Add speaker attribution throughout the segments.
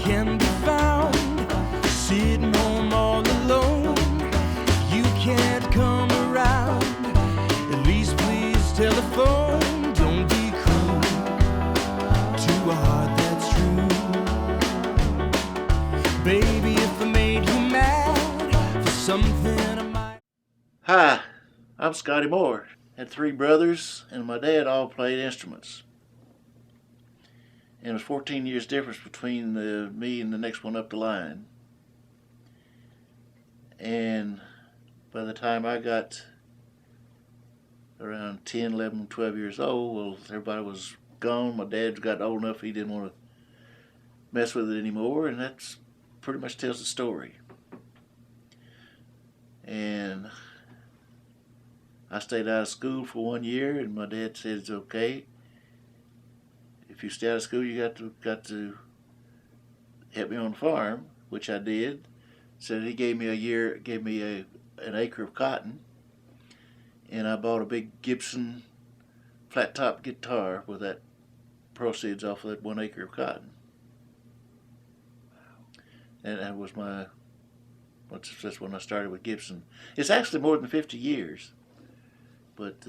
Speaker 1: can be found sitting home all alone. You can't come around, at least please telephone. Don't be cruel to a heart that's true. Baby, if I made you mad for something I might.
Speaker 2: Hi, I'm Scotty Moore. Had 3 brothers, and my dad all played instruments. And it was 14 years difference between me and the next one up the line. And by the time I got around 10, 11, 12 years old, well, everybody was gone. My dad got old enough he didn't want to mess with it anymore, and that's pretty much tells the story. And I stayed out of school for 1 year, and my dad said it's okay. If you stay out of school, you got to help me on the farm, which I did. So he gave me an acre of cotton, and I bought a big Gibson flat top guitar with that proceeds off of that 1 acre of cotton. And that was that's when I started with Gibson. It's actually more than 50 years. But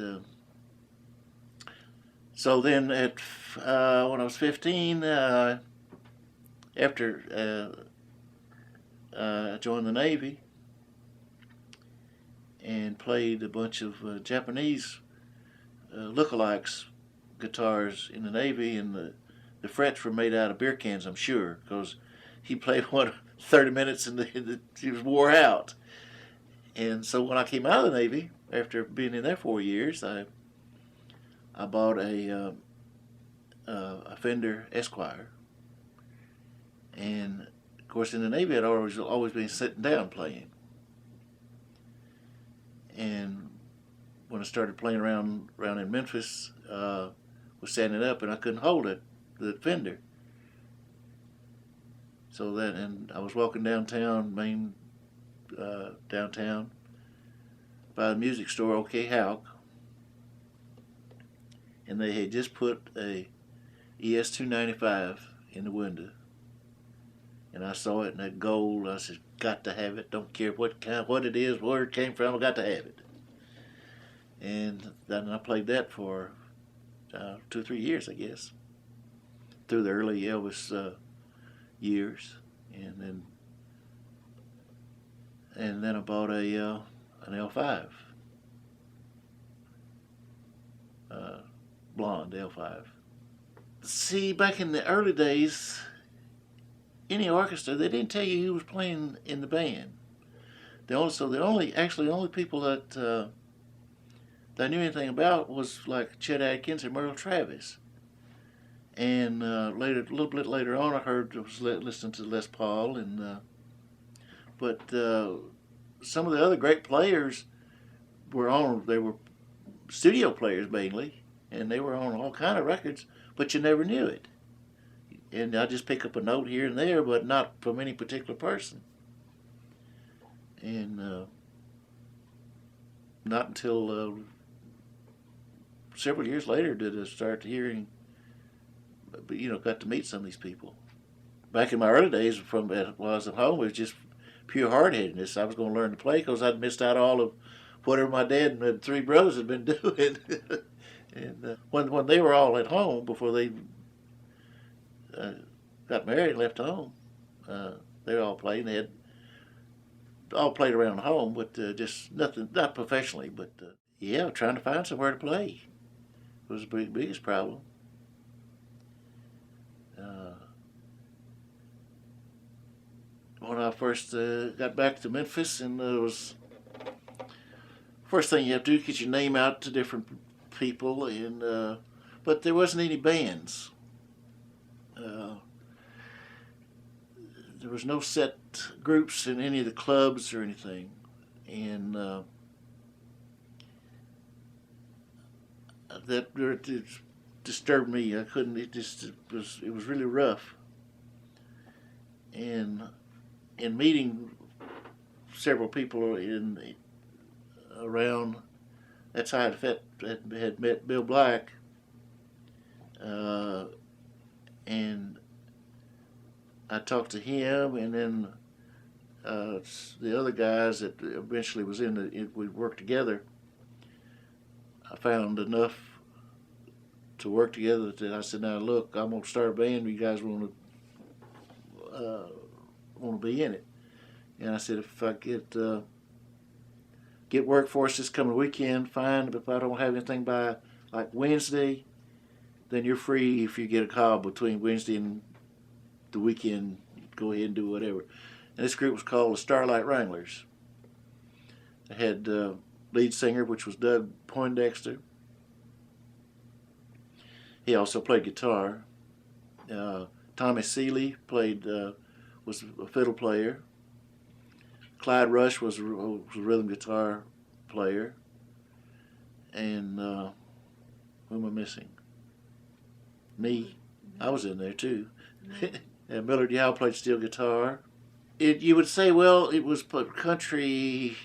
Speaker 2: so then when I was 15, after I joined the Navy and played a bunch of Japanese lookalikes guitars in the Navy, and the frets were made out of beer cans, I'm sure, because he played 30 minutes and he was wore out. And so when I came out of the Navy, after being in there 4 years, I bought a Fender Esquire, and of course in the Navy I'd always been sitting down playing. And when I started playing around in Memphis, was standing up and I couldn't hold the Fender. So and I was walking downtown, downtown, by the music store, OK Houck, and they had just put a ES-295 in the window, and I saw it in that gold. I said, got to have it. Don't care what it is, where it came from, I got to have it. And then I played that for 2 or 3 years, I guess, through the early Elvis years, and then I bought an L5, blonde L5. See, back in the early days, any orchestra, they didn't tell you who was playing in the band. The only people that I knew anything about was like Chet Atkins and Merle Travis. And a little bit later on, I was listening to Les Paul, but some of the other great players they were studio players mainly, and they were on all kind of records, but you never knew it. And I just pick up a note here and there, but not from any particular person. And not until several years later did I start hearing, got to meet some of these people. Back in my early days, while I was at home, it was just pure hard-headedness. I was going to learn to play because I'd missed out all of whatever my dad and the 3 brothers had been doing. And when they were all at home before they got married and left home, they were all playing. They had all played around home, but just nothing, not professionally. But trying to find somewhere to play was the biggest problem. When I first got back to Memphis, and first thing you have to do is get your name out to different people, and but there wasn't any bands. There was no set groups in any of the clubs or anything, and it disturbed me. I couldn't. It was really rough. And in meeting several people around, that's how I had met Bill Black, and I talked to him, and then the other guys that eventually was we worked together. I found enough to work together that I said, "Now look, I'm gonna start a band. You guys want to be in it?" And I said, "If I get work for us this coming weekend, fine. But if I don't have anything by like Wednesday, then you're free. If you get a call between Wednesday and the weekend, go ahead and do whatever." And this group was called the Starlight Wranglers. They had lead singer, which was Doug Poindexter. He also played guitar. Tommy Seeley was a fiddle player. Clyde Rush was a rhythm guitar player. And who am I missing? Me. I was in there too. And Millard Yao played steel guitar. You would say, well, it was country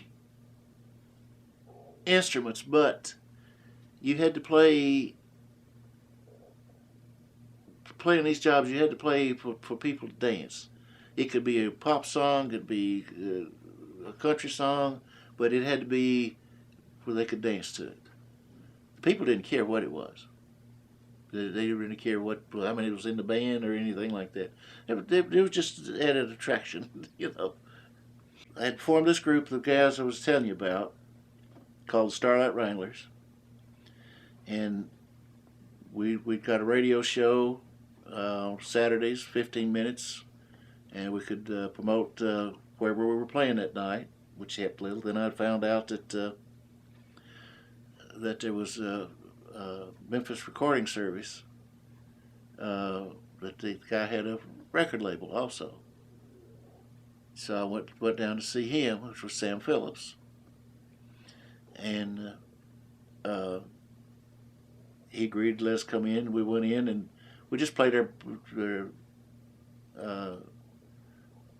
Speaker 2: instruments, but you had to play in these jobs. You had to play for people to dance. It could be a pop song, it could be a country song, but it had to be where they could dance to it. The people didn't care what it was. They didn't really care how many was in the band or anything like that. It was just added attraction, you know. I had formed this group of guys I was telling you about, called Starlight Wranglers, and we got a radio show Saturdays, 15 minutes, and we could promote wherever we were playing that night, which helped a little. Then I found out that there was a Memphis recording service, that the guy had a record label also. So I went down to see him, which was Sam Phillips, and he agreed to let us come in. We went in and we just played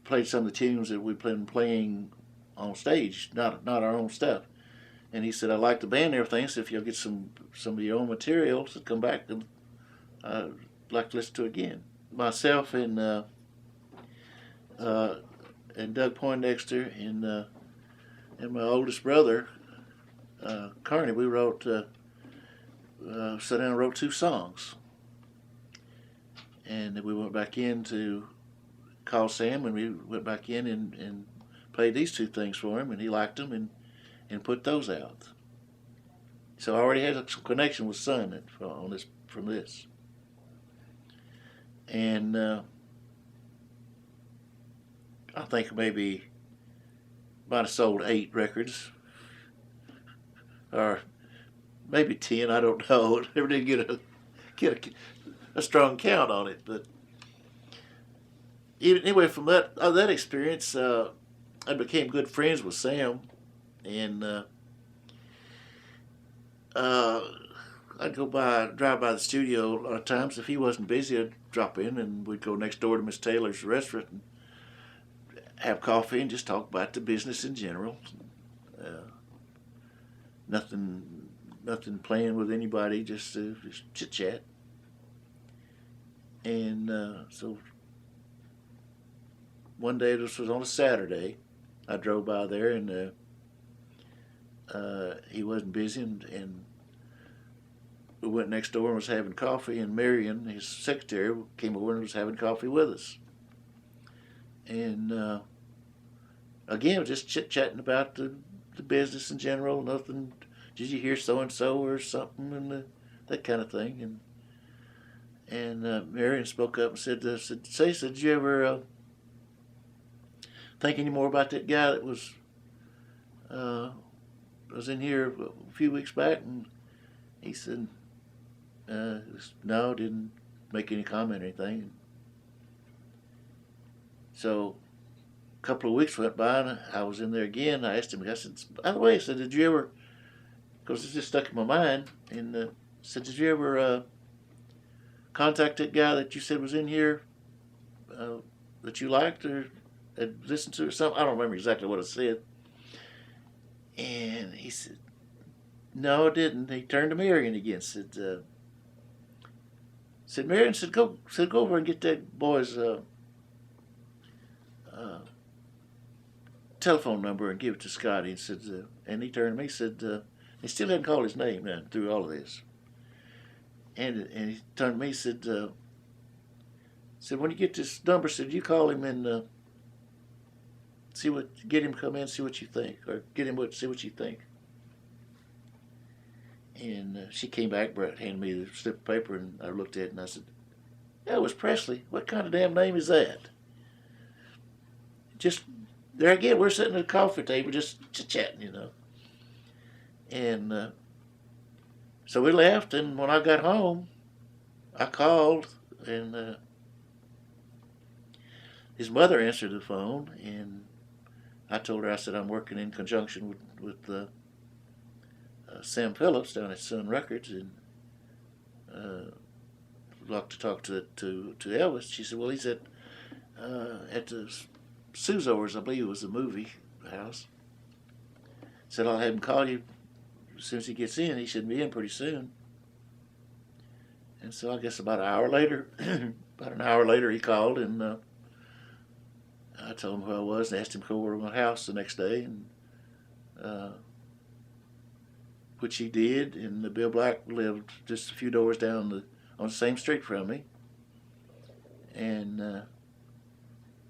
Speaker 2: played some of the tunes that we'd been playing on stage, not our own stuff. And he said, "I like the band and everything, so if you'll get some of your own material to come back, and I'd like to listen to it again." Myself and Doug Poindexter and my oldest brother, Carney, we sat down and wrote 2 songs. And then we went back in to call Sam, and we went back in and played these 2 things for him, and he liked them and put those out. So I already had some connection with Sun from this. And I think maybe might have sold 8 records, or maybe 10. I don't know. Never did get a strong count on it. But anyway, from that experience, I became good friends with Sam, and I'd drive by the studio a lot of times. If he wasn't busy, I'd drop in, and we'd go next door to Miss Taylor's restaurant and have coffee and just talk about the business in general. Nothing playing with anybody, just chit chat. And so one day, this was on a Saturday, I drove by there, and he wasn't busy, and we went next door and was having coffee, and Marion, his secretary, came over and was having coffee with us. And again, just chit-chatting about the business in general. Nothing, did you hear so-and-so or something, and that kind of thing. And Marion spoke up and said, "Did you ever think any more about that guy that was in here a few weeks back?" And he said, "No, didn't make any comment or anything." So a couple of weeks went by, and I was in there again. I asked him, I said, "By the way," I said, "did you ever," because it just stuck in my mind, and said, "did you ever contact that guy that you said was in here, that you liked or had listened to or something?" I don't remember exactly what I said. And he said, "No, I didn't." He turned to Marion again. Said Marion, go over and get that boy's telephone number and give it to Scotty, and said, and he turned to me and said, he still hadn't called his name now through all of this. And he turned to me and said when you get this number, said you call him and get him to come in, see what you think, or see what you think. And she came back, handed me the slip of paper, and I looked at it and I said, Elvis Presley, what kind of damn name is that? Just there again, we're sitting at a coffee table just chatting, you know. And so we left, and when I got home, I called, and his mother answered the phone, and I told her, I said, I'm working in conjunction with Sam Phillips down at Sun Records, and I'd like to talk to Elvis. She said, well, he's at the Suzors, I believe it was the movie house. Said, I'll have him call you as soon as he gets in. He should be in pretty soon. And so I guess about an hour later, he called, and I told him who I was and asked him to come over to my house the next day, and which he did. And Bill Black lived just a few doors down on the same street from me, and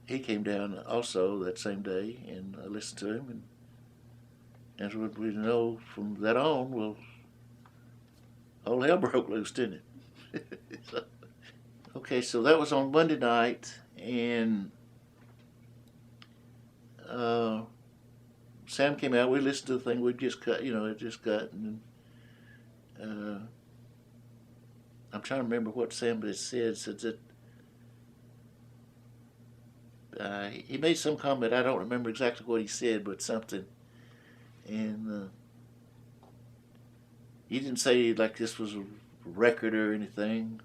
Speaker 2: he came down also that same day, and I listened to him, and as we know from that on, well, all hell broke loose, didn't it? Okay, so that was on Monday night, and Sam came out. We listened to the thing we just cut, and I'm trying to remember what Sam had said. Said that he made some comment. I don't remember exactly what he said, but something. And he didn't say like this was a record or anything.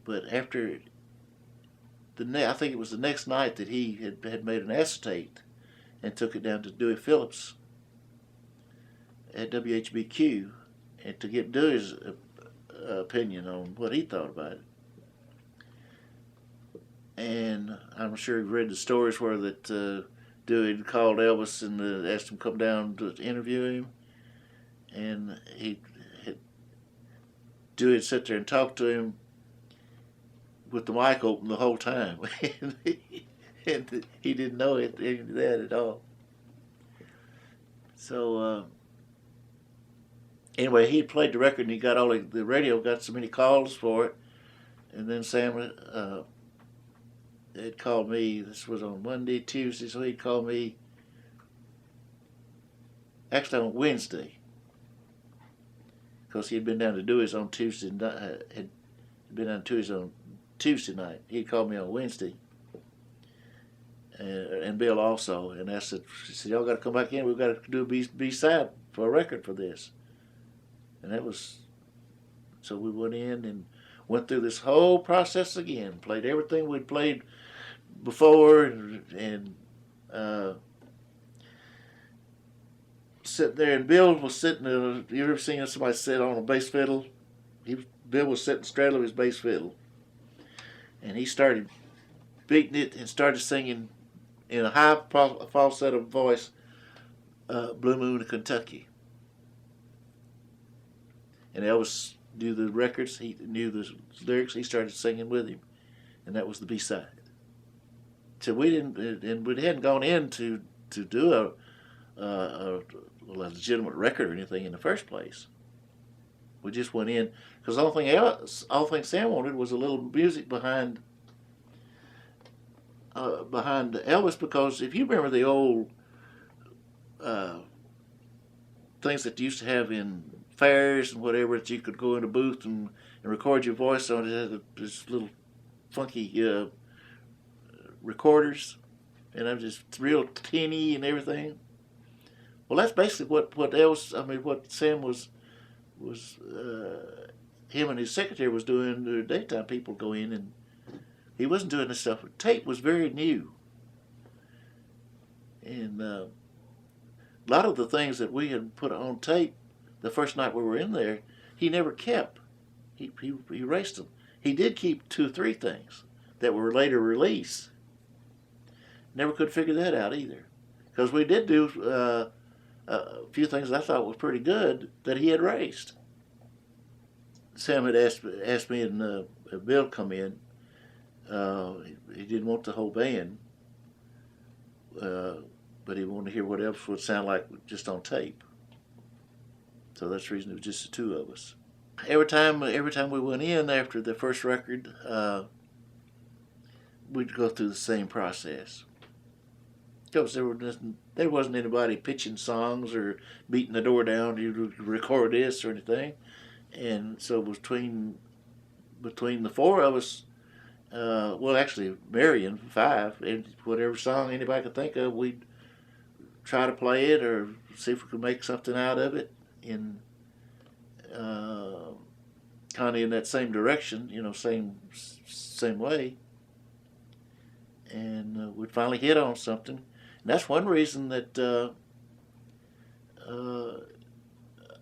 Speaker 2: But after I think it was the next night that he had made an acetate and took it down to Dewey Phillips at WHBQ, and to get Dewey's opinion on what he thought about it. And I'm sure you've read the stories where that Dewey called Elvis and asked him to come down to interview him, and Dewey had sit there and talked to him with the mic open the whole time, and he didn't know any of that at all. So anyway, he played the record, and he got the radio got so many calls for it, and then Sam had called me. This was on Monday, Tuesday, so he'd called me actually on Wednesday, because he had been down to Dewey's on Tuesday, had been down to Dewey's on Tuesday night. He called me on Wednesday, and Bill also, and I said, y'all got to come back in. We've got to do a B-side for a record for this. And that was, so we went in and went through this whole process again, played everything we'd played before, and sitting there, and Bill was sitting there. You ever seen somebody sit on a bass fiddle? Bill was sitting straddling his bass fiddle, and he started beating it and started singing in a high falsetto voice, Blue Moon of Kentucky. And Elvis knew the records, he knew the lyrics, he started singing with him, and that was the B-side. So we hadn't gone in to do a legitimate record or anything in the first place. We just went in, because all thing Sam wanted was a little music behind Elvis, because if you remember the old things that you used to have in fairs and whatever, that you could go in a booth and record your voice on, it had this little funky recorders, and I'm just real tinny and everything. Well, that's basically what Sam was him and his secretary was doing. The daytime people go in, and he wasn't doing this stuff. Tape was very new, and a lot of the things that we had put on tape the first night we were in there, he never kept. He erased them. He did keep 2 or 3 things, that were later released. Never could figure that out either. Because we did do a few things I thought was pretty good that he had raised. Sam had asked me and Bill come in. He didn't want the whole band, but he wanted to hear what else would sound like just on tape. So that's the reason it was just the two of us. Every time we went in after the first record, we'd go through the same process. Because there wasn't anybody pitching songs or beating the door down to record this or anything, and so between the four of us, well, actually, Marion, five, and whatever song anybody could think of, we'd try to play it or see if we could make something out of it in kind of in that same direction, same way. And we'd finally hit on something. And that's one reason that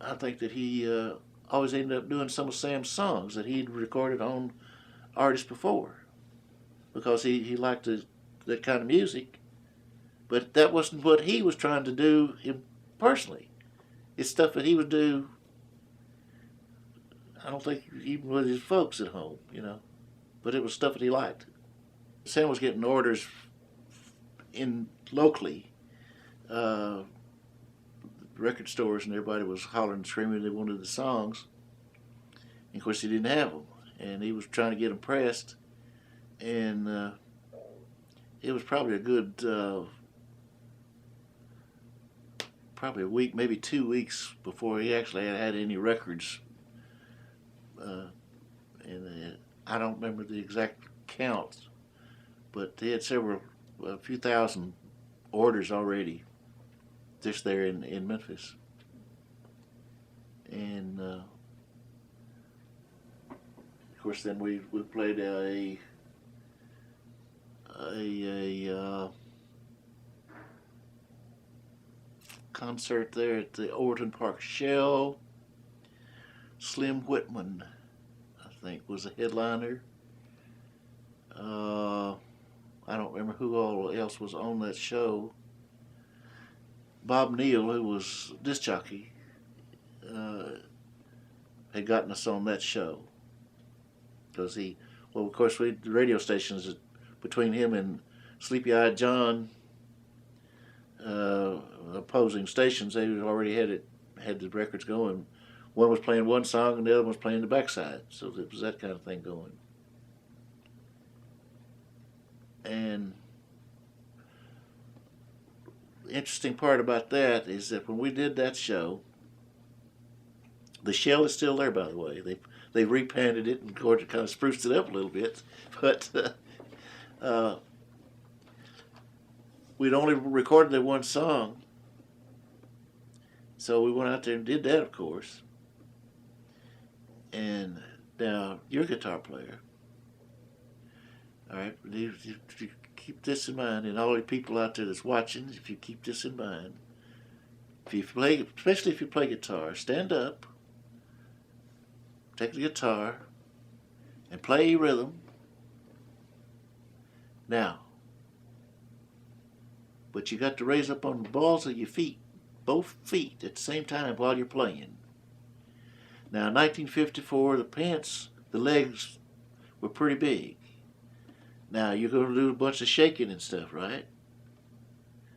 Speaker 2: I think that he always ended up doing some of Sam's songs that he'd recorded on artists before, because he liked that kind of music. But that wasn't what he was trying to do him personally. It's stuff that he would do, I don't think, even with his folks at home, but it was stuff that he liked. Sam was getting orders in locally, record stores, and everybody was hollering and screaming they wanted the songs. And of course, he didn't have them, and he was trying to get them pressed. And it was probably a good, probably a week, maybe 2 weeks before he actually had any records. And I don't remember the exact counts, but they had a few thousand orders already just there in Memphis. And of course, then we played a concert there at the Overton Park Shell. Slim Whitman, I think, was the headliner. I don't remember who all else was on that show. Bob Neal, who was disc jockey, had gotten us on that show. Because of course, the radio stations between him and Sleepy Eyed John, opposing stations, they already had the records going. One was playing one song and the other one was playing the backside. So it was that kind of thing going. And the interesting part about that is that when we did that show, the shell is still there, by the way. They repainted it and kind of spruced it up a little bit. But we'd only recorded that one song. So we went out there and did that, of course. And now, you're a guitar player. All right, you keep this in mind, and all the people out there that's watching, if you keep this in mind, especially if you play guitar, stand up, take the guitar, and play a rhythm. Now, but you got to raise up on the balls of your feet, both feet at the same time while you're playing. Now, in 1954, the legs were pretty big. Now, you're going to do a bunch of shaking and stuff, right?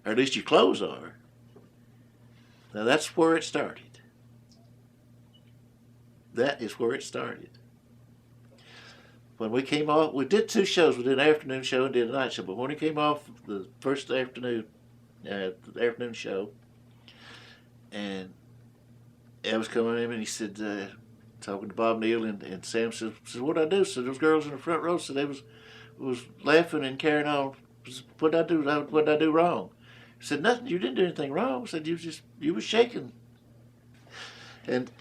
Speaker 2: Or at least your clothes are. Now, that's where it started. That is where it started. When we came off, we did two shows. We did an afternoon show and did a night show. But when we came off the first afternoon show, and Ed was coming in and he said, talking to Bob Neal, and Sam said, "What'd I do?" So those girls in the front row said they was laughing and carrying on. What'd I do wrong? He said, "Nothing. You didn't do anything wrong." He said, you was shaking. And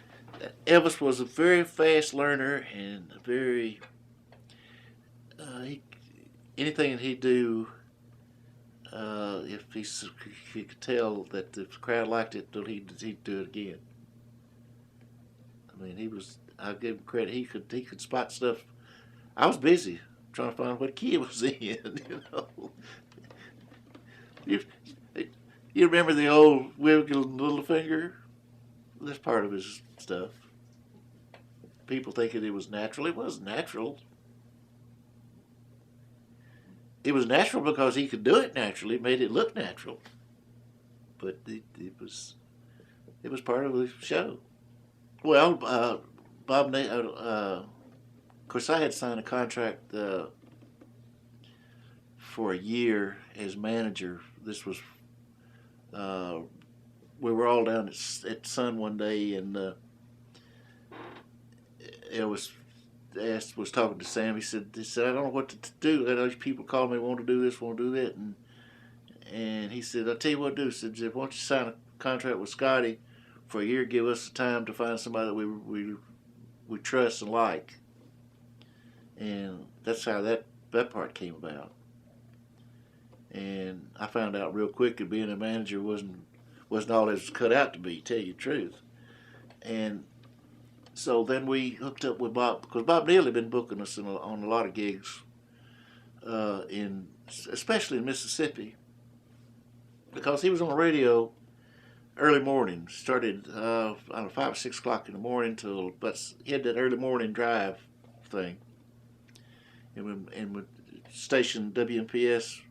Speaker 2: Elvis was a very fast learner and a very anything that he'd do, if he could tell that the crowd liked it, he'd do it again. I mean, I'll give him credit. He could spot stuff. I was busy trying to find what key it was in. You know, you, you remember the old wiggling little finger? That's part of his stuff. People thinking it was natural. It wasn't natural. It was natural because he could do it naturally. It made it look natural. But it was part of the show. Well, of course, I had signed a contract for a year as manager. This was, we were all down at Sun one day, and Elvis was talking to Sam. He said, I don't know what to do. I know people call me, want to do this, want to do that, and he said, I'll tell you what to do. He said, why don't you sign a contract with Scotty for a year, give us the time to find somebody that we trust and like. And that's how that part came about. And I found out real quick that being a manager wasn't all it was cut out to be, tell you the truth. And so then we hooked up with Bob, because Bob Neal had been booking us on a lot of gigs, especially in Mississippi, because he was on the radio early morning. Started I don't know, 5 or 6 o'clock in the morning till, but he had that early morning drive thing, and with station WMPS,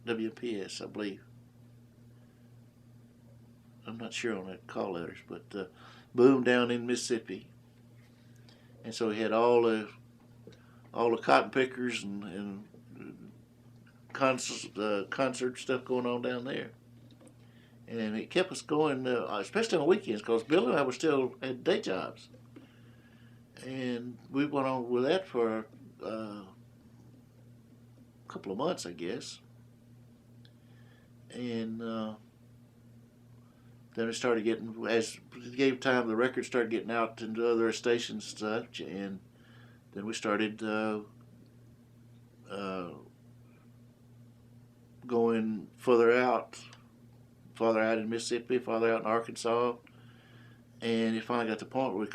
Speaker 2: I believe. I'm not sure on that call letters, but boom down in Mississippi, and so he had all the cotton pickers and concert stuff going on down there, and it kept us going, especially on the weekends, because Bill and I were still had day jobs, and we went on with that for a couple of months, I guess, and then it started getting, as it gave time, the record started getting out into other stations and such, and then we started going further out in Mississippi, farther out in Arkansas, and it finally got to the point where we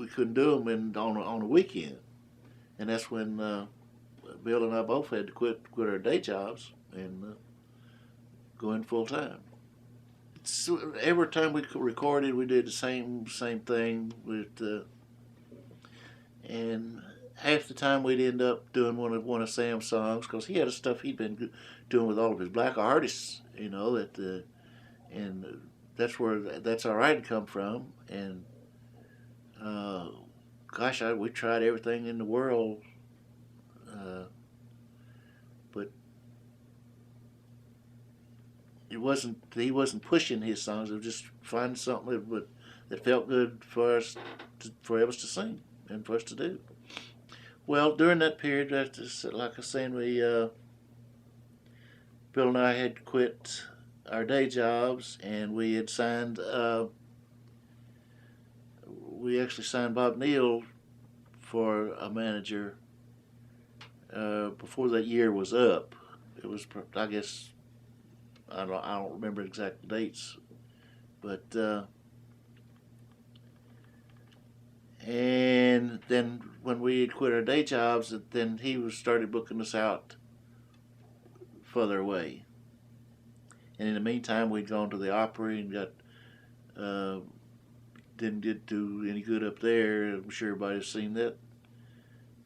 Speaker 2: couldn't do them on a weekend, and that's when Bill and I both had to quit our day jobs and go in full time. So every time we recorded, we did the same thing with, and half the time we'd end up doing one of Sam's songs, because he had stuff he'd been doing with all of his black artists, you know, and that's where That's All Right come from. And gosh, we tried everything in the world, but he wasn't pushing his songs. It was just finding something that felt good for us, for Elvis to sing and for us to do. Well, during that period, like I was saying, Bill and I had quit our day jobs, and we had signed. We actually signed Bob Neal for a manager before that year was up. It was, I guess, I don't remember exact dates, but and then when we had quit our day jobs, then he started booking us out further away. And in the meantime, we'd gone to the Opry and got didn't do any good up there. I'm sure everybody's seen that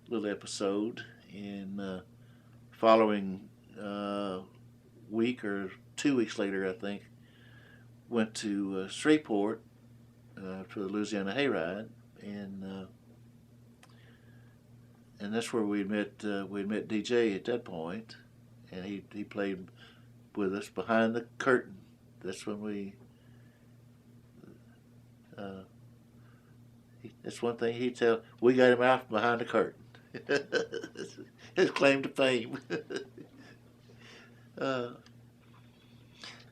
Speaker 2: little episode. And following week or 2 weeks later, I think, went to Shreveport for the Louisiana Hayride, and that's where we met DJ at that point, and he played with us behind the curtain. That's when we. That's one thing he'd tell. We got him out behind the curtain. His claim to fame.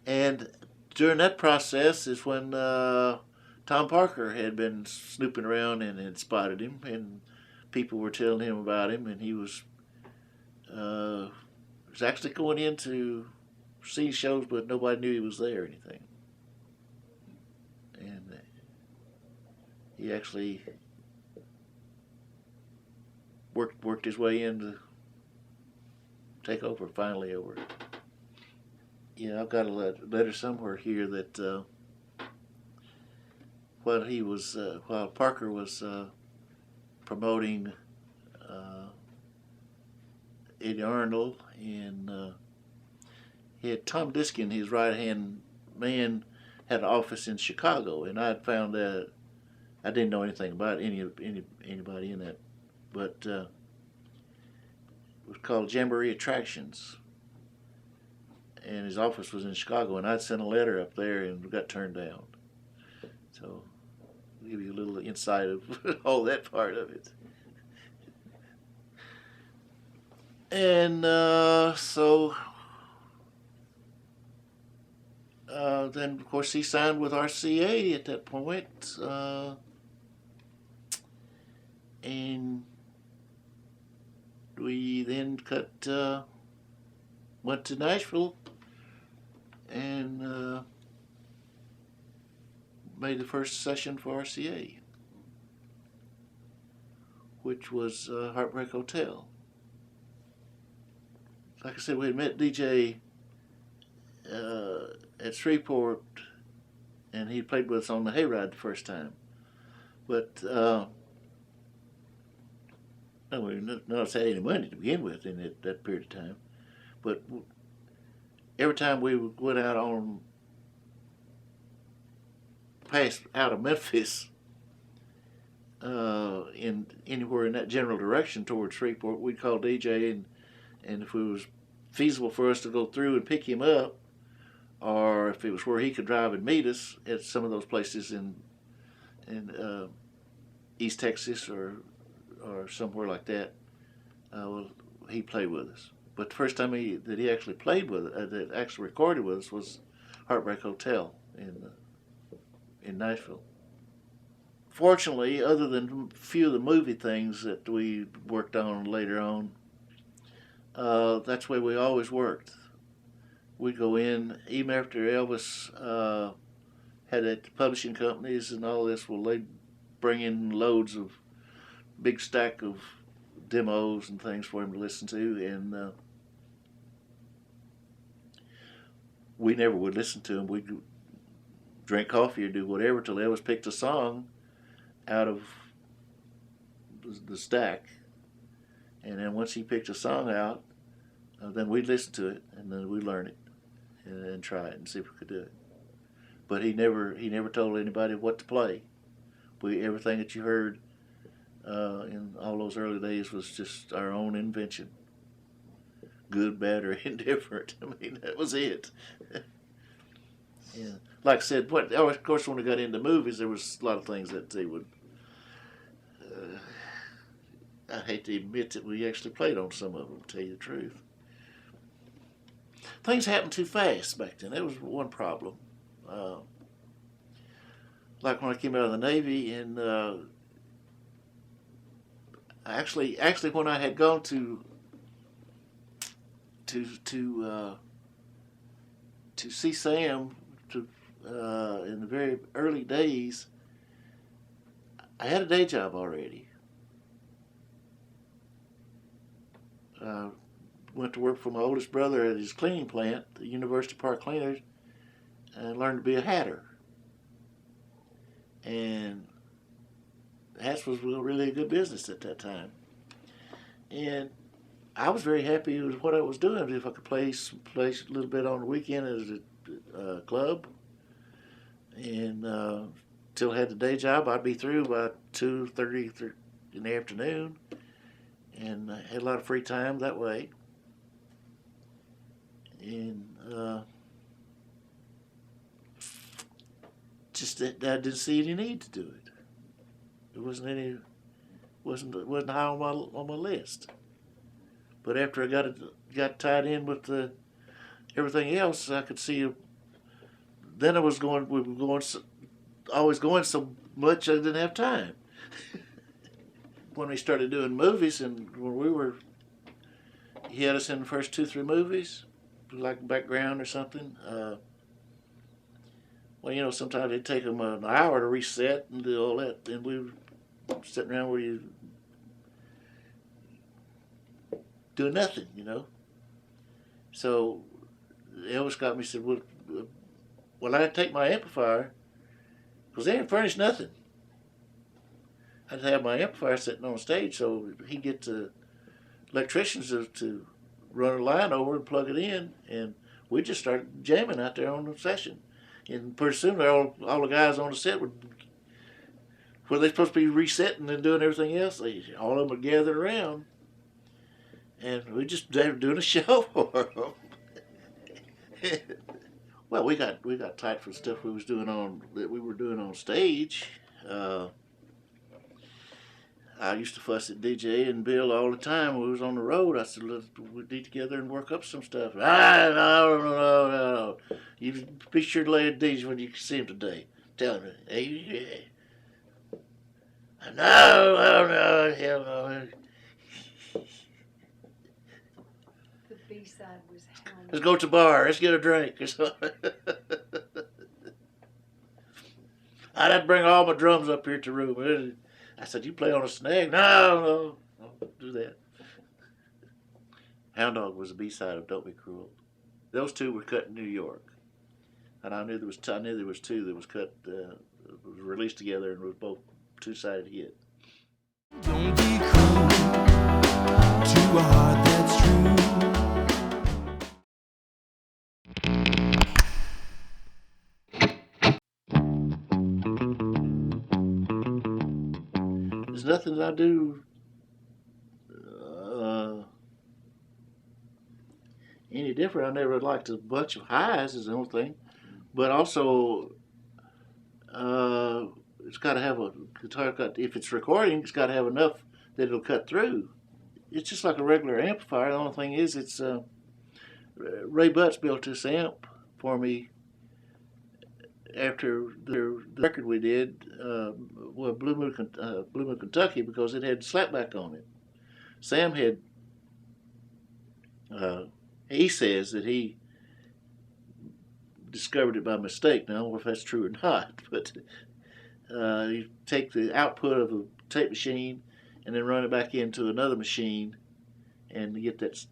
Speaker 2: And during that process is when Tom Parker had been snooping around and had spotted him, and people were telling him about him, and he was actually going in to see shows, but nobody knew he was there or anything. And he actually worked his way in to take over finally over. Yeah, I've got a letter somewhere here that while Parker was promoting Eddie Arnold, and he had Tom Diskin, his right hand man, had an office in Chicago, and I had found that I didn't know anything about anybody in that, but it was called Jamboree Attractions, and his office was in Chicago, and I'd sent a letter up there and got turned down. So, I'll give you a little insight of all that part of it. And then, of course, he signed with RCA at that point, and we then went to Nashville and made the first session for RCA, which was Heartbreak Hotel. Like I said, we had met DJ at Shreveport, and he played with us on the Hayride the first time. But we not had any money to begin with in that period of time. But every time we went out out of Memphis, in anywhere in that general direction towards Shreveport, we'd call DJ, and if it was feasible for us to go through and pick him up, or if it was where he could drive and meet us at some of those places in East Texas or somewhere like that, he played with us. But the first time that he actually played with that actually recorded with us was Heartbreak Hotel in Nashville. Fortunately, other than a few of the movie things that we worked on later on, that's the way we always worked. We'd go in, even after Elvis had at the publishing companies and all this, well, they'd bring in loads of big stack of demos and things for him to listen to, and we never would listen to them. We'd drink coffee or do whatever till Elvis picked a song out of the stack, and then once he picked a song out, then we'd listen to it, and then we'd learn it and try it and see if we could do it. But he never told anybody what to play. Everything that you heard in all those early days was just our own invention, good, bad, or indifferent. I mean, that was it. Yeah, like I said, of course, when we got into movies, there was a lot of things that they would. I hate to admit that we actually played on some of them, to tell you the truth. Things happened too fast back then. That was one problem. Like when I came out of the Navy, and actually when I had gone to see Sam in the very early days, I had a day job already. Went to work for my oldest brother at his cleaning plant, the University Park Cleaners, and learned to be a hatter. And hats was really a good business at that time. And I was very happy with what I was doing. If I could play a little bit on the weekend at a club, and till I had the day job, I'd be through by 2:30 in the afternoon, and I had a lot of free time that way. And just that I didn't see any need to do it. It wasn't high on my list. But after I got tied in with everything else, I could see. Then we were always going so much I didn't have time. When we started doing movies, and when he had us in the first 2-3 movies, like background or something. Well, sometimes it'd take them an hour to reset and do all that, and we were sitting around where you doing nothing, you know. So Elvis got me, said, well, I had to take my amplifier, because they didn't furnish nothing. I had to have my amplifier sitting on stage, so he'd get the electricians to run a line over and plug it in, and we just started jamming out there on the session. And pretty soon, all the guys on the set would, where they're supposed to be resetting and doing everything else, all of them would gather around, and we just doing a show for them. Well, we got tight for the stuff we were doing on stage. I used to fuss at DJ and Bill all the time when we was on the road. I said, we'd get together and work up some stuff. No. You be sure to lay a DJ when you see him today. Tell him, hey, no, hell no.
Speaker 3: The B-side was Helmet.
Speaker 2: Let's go to the bar. Let's get a drink. I'd have to bring all my drums up here to the room. I said, you play on a snag? No, don't do that. Hound Dog was the B-side of Don't Be Cruel. Those two were cut in New York. And I knew there was two that was cut, was released together and was both two-sided hit.
Speaker 1: Don't be cruel to a heart that's true.
Speaker 2: There's nothing that I do any different. I never liked a bunch of highs is the only thing. But also, it's got to have a guitar cut. If it's recording, it's got to have enough that it'll cut through. It's just like a regular amplifier. The only thing is, it's Ray Butts built this amp for me after the record we did, Blue Moon, Kentucky, because it had Slapback on it. Sam had, he says that he discovered it by mistake. Now, I don't know if that's true or not, but you take the output of a tape machine and then run it back into another machine, and you get that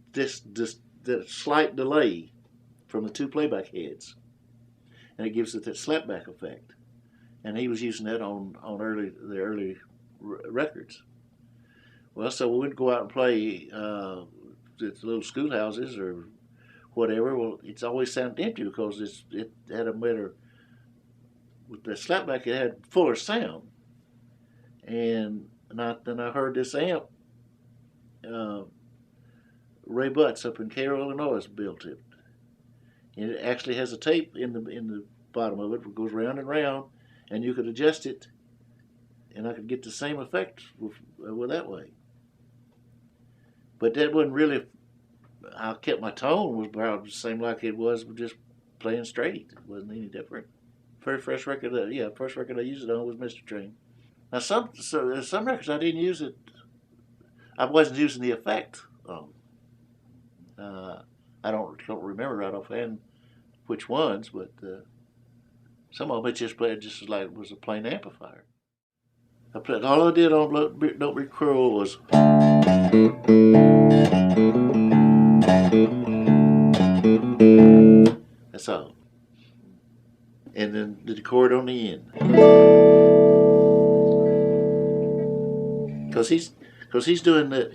Speaker 2: slight delay from the two playback heads, and it gives it that slapback effect. And he was using that on the early records. Well, so we would go out and play at little schoolhouses or whatever. Well, it's always sounded empty because it had a better, with the slapback, it had fuller sound. And then I heard this amp, Ray Butts up in Cairo, Illinois, built it. And it actually has a tape in the bottom of it. It goes round and round, and you could adjust it, and I could get the same effect with that way. But that wasn't really. I kept my tone was about the same like it was just playing straight. It wasn't any different. First record I used it on was Mr. Train. Now some records I didn't use it. I wasn't using the effect on. I don't remember right offhand which ones, but some of them it just played just like it was a plain amplifier. All I did on Don't Be Cruel was. That's all. And then the chord on the end. Because he's doing that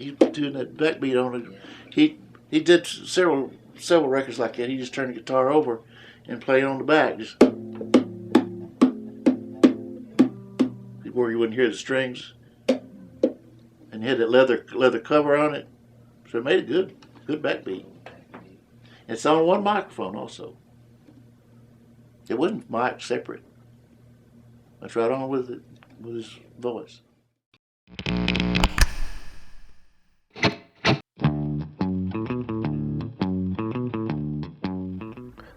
Speaker 2: backbeat on it. He did several records like that. He just turned the guitar over and played on the back, just where you wouldn't hear the strings. And he had that leather cover on it, so it made a good backbeat. It's on one microphone also. It wasn't mic separate. That's right on with his voice.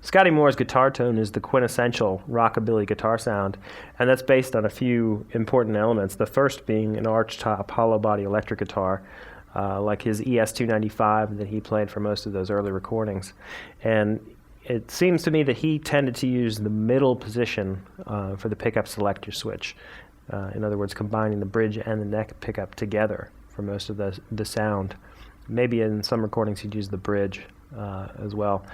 Speaker 4: Scotty Moore's guitar tone is the quintessential rockabilly guitar sound, and that's based on a few important elements. The first being an archtop hollow body electric guitar, like his ES-295 that he played for most of those early recordings. And it seems to me that he tended to use the middle position for the pickup selector switch. In other words, combining the bridge and the neck pickup together for most of the sound. Maybe in some recordings he'd use the bridge as well.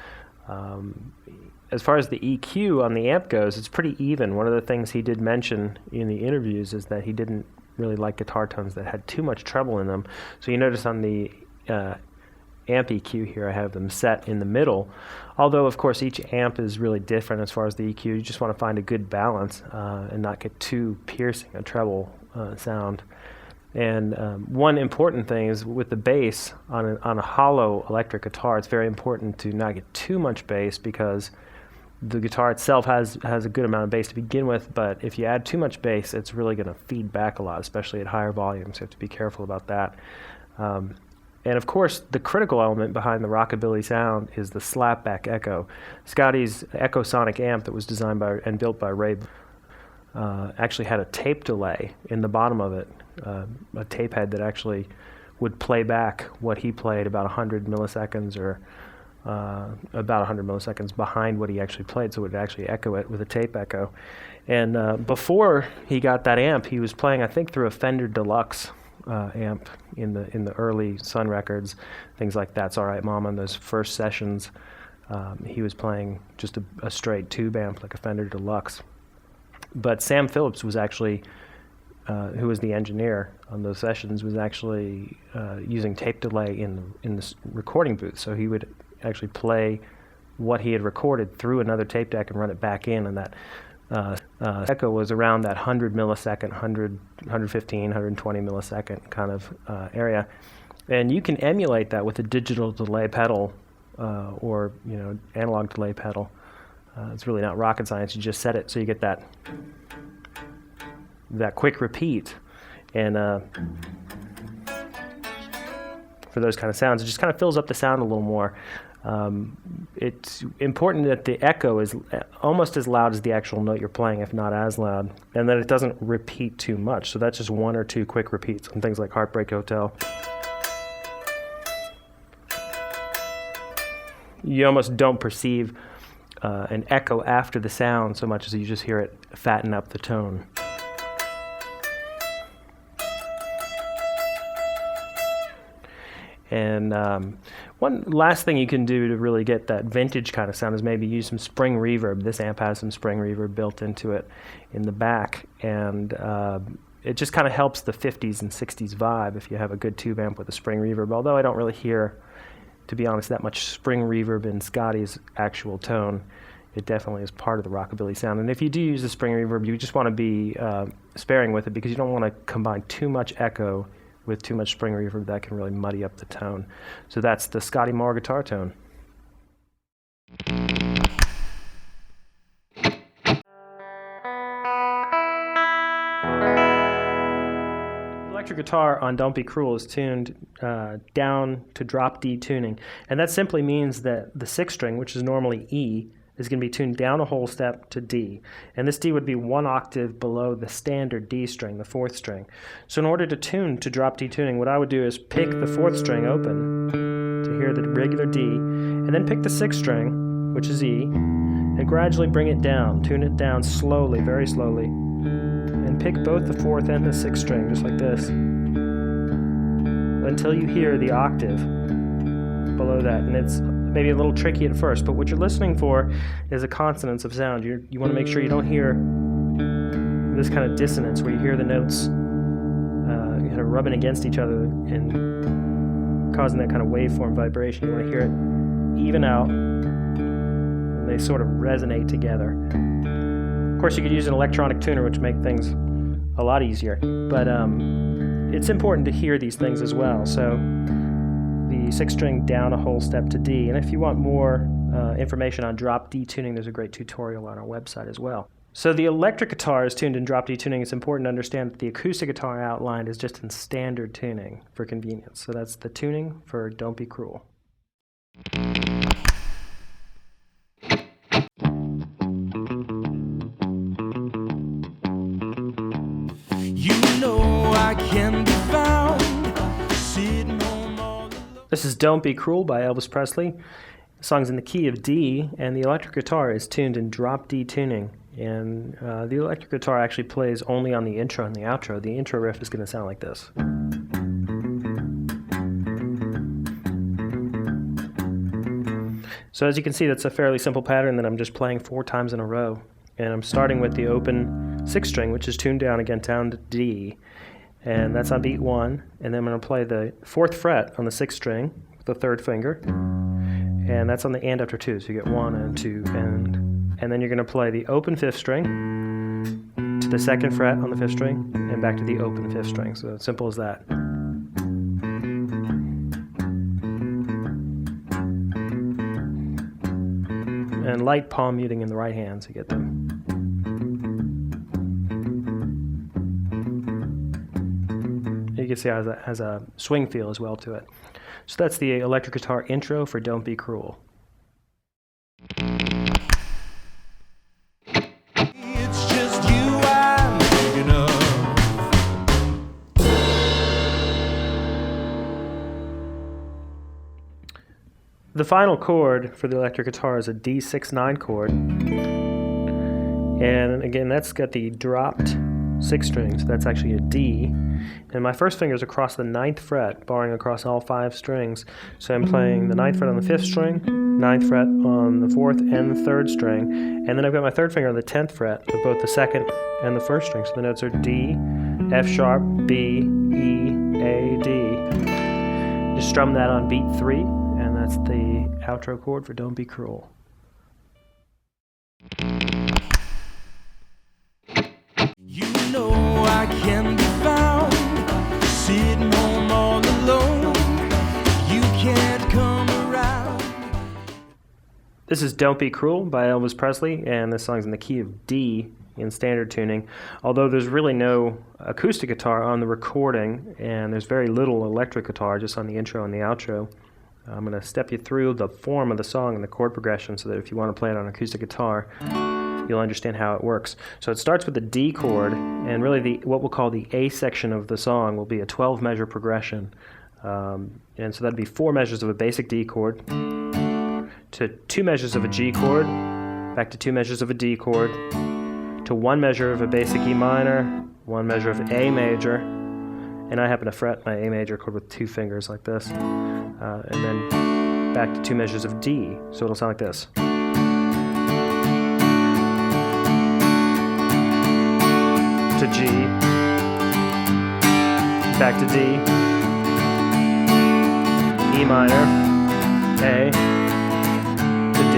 Speaker 4: As far as the EQ on the amp goes, it's pretty even. One of the things he did mention in the interviews is that he didn't really like guitar tones that had too much treble in them. So you notice on the amp EQ here, I have them set in the middle. Although, of course, each amp is really different as far as the EQ. You just want to find a good balance and not get too piercing a treble sound. And one important thing is with the bass on a hollow electric guitar, it's very important to not get too much bass because the guitar itself has a good amount of bass to begin with, but if you add too much bass, it's really going to feed back a lot, especially at higher volumes. You have to be careful about that. And of course, the critical element behind the rockabilly sound is the Slapback Echo. Scottie's Echo Sonic amp that was designed by and built by Ray actually had a tape delay in the bottom of it, a tape head that actually would play back what he played about 100 milliseconds or about 100 milliseconds behind what he actually played, so it would actually echo it with a tape echo. And before he got that amp, he was playing, I think, through a Fender Deluxe amp in the early Sun records, things like That's All Right Mama, in those first sessions. He was playing just a straight tube amp like a Fender Deluxe. But Sam Phillips was actually, who was the engineer on those sessions, was actually using tape delay in the recording booth. So he would actually play what he had recorded through another tape deck and run it back in, and that echo was around that 100 millisecond, 115, 120 millisecond kind of area. And you can emulate that with a digital delay pedal or analog delay pedal. It's really not rocket science. You just set it so you get that quick repeat. And for those kind of sounds, it just kind of fills up the sound a little more. It's important that the echo is almost as loud as the actual note you're playing, if not as loud, and that it doesn't repeat too much. So that's just one or two quick repeats on things like Heartbreak Hotel. You almost don't perceive an echo after the sound so much as you just hear it fatten up the tone. And one last thing you can do to really get that vintage kind of sound is maybe use some spring reverb. This amp has some spring reverb built into it in the back, and it just kind of helps the 50s and 60s vibe if you have a good tube amp with a spring reverb, although I don't really hear, to be honest, that much spring reverb in Scottie's actual tone. It definitely is part of the rockabilly sound. And if you do use the spring reverb, you just want to be sparing with it because you don't want to combine too much echo with too much spring reverb. That can really muddy up the tone. So that's the Scotty Moore guitar tone. Electric guitar on Don't Be Cruel is tuned down to drop D tuning, and that simply means that the sixth string, which is normally E, is going to be tuned down a whole step to D, and this D would be one octave below the standard D string, the fourth string. So in order to tune to drop D tuning, what I would do is pick the fourth string open to hear the regular D, and then pick the sixth string, which is E, and gradually bring it down, tune it down slowly, very slowly, and pick both the fourth and the sixth string, just like this, until you hear the octave below that. And it's maybe a little tricky at first, but what you're listening for is a consonance of sound. You want to make sure you don't hear this kind of dissonance where you hear the notes kind of rubbing against each other and causing that kind of waveform vibration. You want to hear it even out, and they sort of resonate together. Of course, you could use an electronic tuner, which make things a lot easier, but it's important to hear these things as well. So the sixth string down a whole step to D, and if you want more information on drop D tuning, there's a great tutorial on our website as well. So the electric guitar is tuned in drop D tuning. It's important to understand that the acoustic guitar outlined is just in standard tuning for convenience. So that's the tuning for Don't Be Cruel.
Speaker 1: You know I can be found sitting home all alone.
Speaker 4: This is Don't Be Cruel by Elvis Presley. The song's in the key of D, and the electric guitar is tuned in drop D tuning. And the electric guitar actually plays only on the intro and the outro. The intro riff is going to sound like this. So as you can see, that's a fairly simple pattern that I'm just playing 4 times in a row. And I'm starting with the open 6th string, which is tuned down again, down to D. And that's on beat 1. And then I'm going to play the 4th fret on the 6th string with the 3rd finger. And that's on the and after 2. So you get 1 and 2 and then you're going to play the open 5th string to the 2nd fret on the 5th string and back to the open 5th string. So it's simple as that. And light palm muting in the right hand, so you get them. You can see how it has a swing feel as well to it. So that's the electric guitar intro for Don't Be Cruel.
Speaker 1: It's just you I'm thinking of.
Speaker 4: The final chord for the electric guitar is a D6-9 chord. And again, that's got the dropped 6 strings. That's actually a D. And my first finger is across the 9th fret, barring across all 5 strings. So I'm playing the 9th fret on the 5th string, 9th fret on the 4th and the 3rd string. And then I've got my 3rd finger on the 10th fret of both the 2nd and the 1st string. So the notes are D, F sharp, B, E, A, D. Just strum that on beat 3, and that's the outro chord for Don't Be Cruel.
Speaker 1: You know I can be found sitting home all alone. You can't come around.
Speaker 4: This is Don't Be Cruel by Elvis Presley, and this song's in the key of D in standard tuning, although there's really no acoustic guitar on the recording, and there's very little electric guitar just on the intro and the outro. I'm going to step you through the form of the song and the chord progression so that if you want to play it on acoustic guitar, you'll understand how it works. So it starts with the D chord, and really what we'll call the A section of the song will be a 12-measure progression. And so that'd be 4 measures of a basic D chord, to 2 measures of a G chord, back to 2 measures of a D chord, to 1 measure of a basic E minor, 1 measure of A major, and I happen to fret my A major chord with 2 fingers like this, and then back to 2 measures of D, so it'll sound like this. To G, back to D, E minor, A, to D.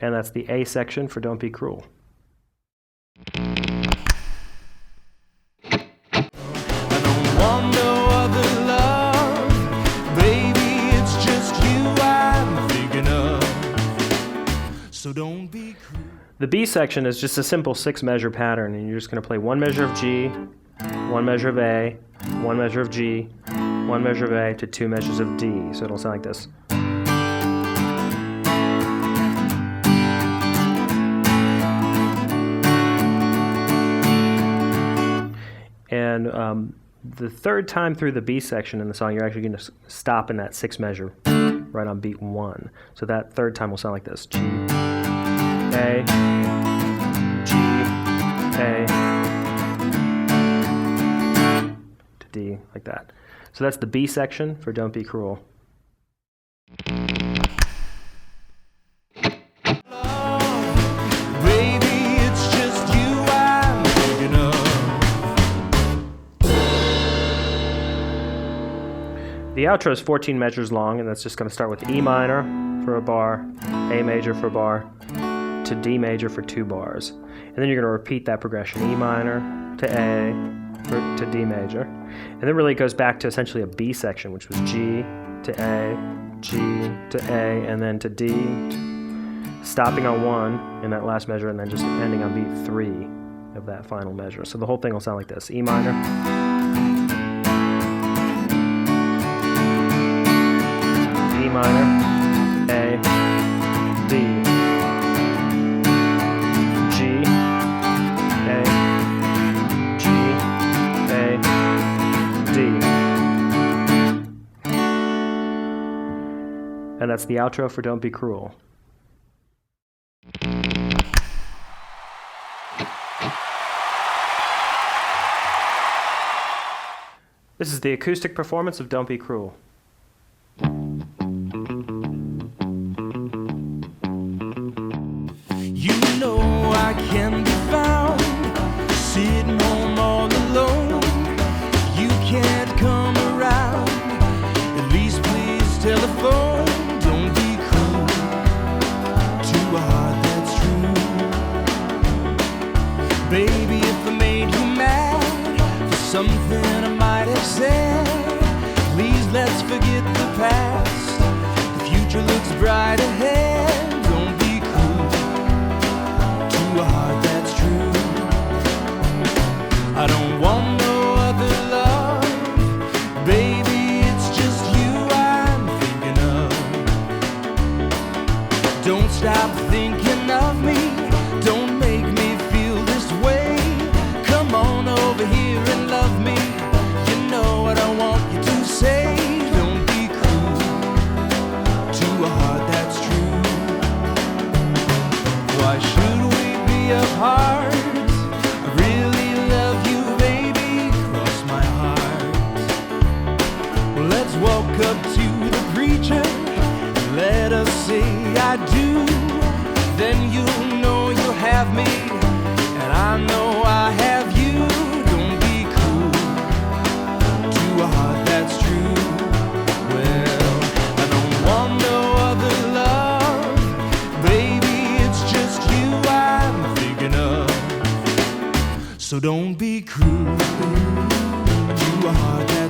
Speaker 4: And that's the A section for Don't Be Cruel.
Speaker 1: So don't be cruel.
Speaker 4: The B section is just a simple 6-measure pattern, and you're just going to play 1 measure of G, 1 measure of A, 1 measure of G, 1 measure of A to 2 measures of D. So it'll sound like this. And the 3rd time through the B section in the song, you're actually going to stop in that 6 measure right on beat 1. So that 3rd time will sound like this. G, A, G, A, to D, like that. So that's the B section for Don't Be Cruel. The outro is 14 measures long, and that's just going to start with E minor for a bar, A major for a bar, to D major for 2 bars. And then you're going to repeat that progression, E minor to A to D major. And then really it goes back to essentially a B section, which was G to A, G to A, and then to D, stopping on 1 in that last measure, and then just ending on beat 3 of that final measure. So the whole thing will sound like this. E minor, E minor, A, D, G, A, G, A, D. And that's the outro for Don't Be Cruel. This is the acoustic performance of Don't Be Cruel.
Speaker 1: I can be found sitting home all alone. You can't come around. At least please telephone. Don't be cruel to a heart that's true. Baby, if I made you mad for something I might have said, please let's forget the past. The future looks bright ahead. Don't be cruel to a heart that's true. I don't want no other love, baby, it's just you I'm thinking of. Don't stop thinking of me, don't make me feel this way. Come on over here and love me, you know what I want you to say. Don't be cruel to a heart that's true. Why should we be apart? I really love you, baby, cross my heart. Well, let's walk up to the preacher and let us say I do. Then you'll know you have me, and I know I have you. Don't be cruel to a heart that's true. Well, I don't want no other love, baby, it's just you I'm thinking of. So don't be cruel to a heart that's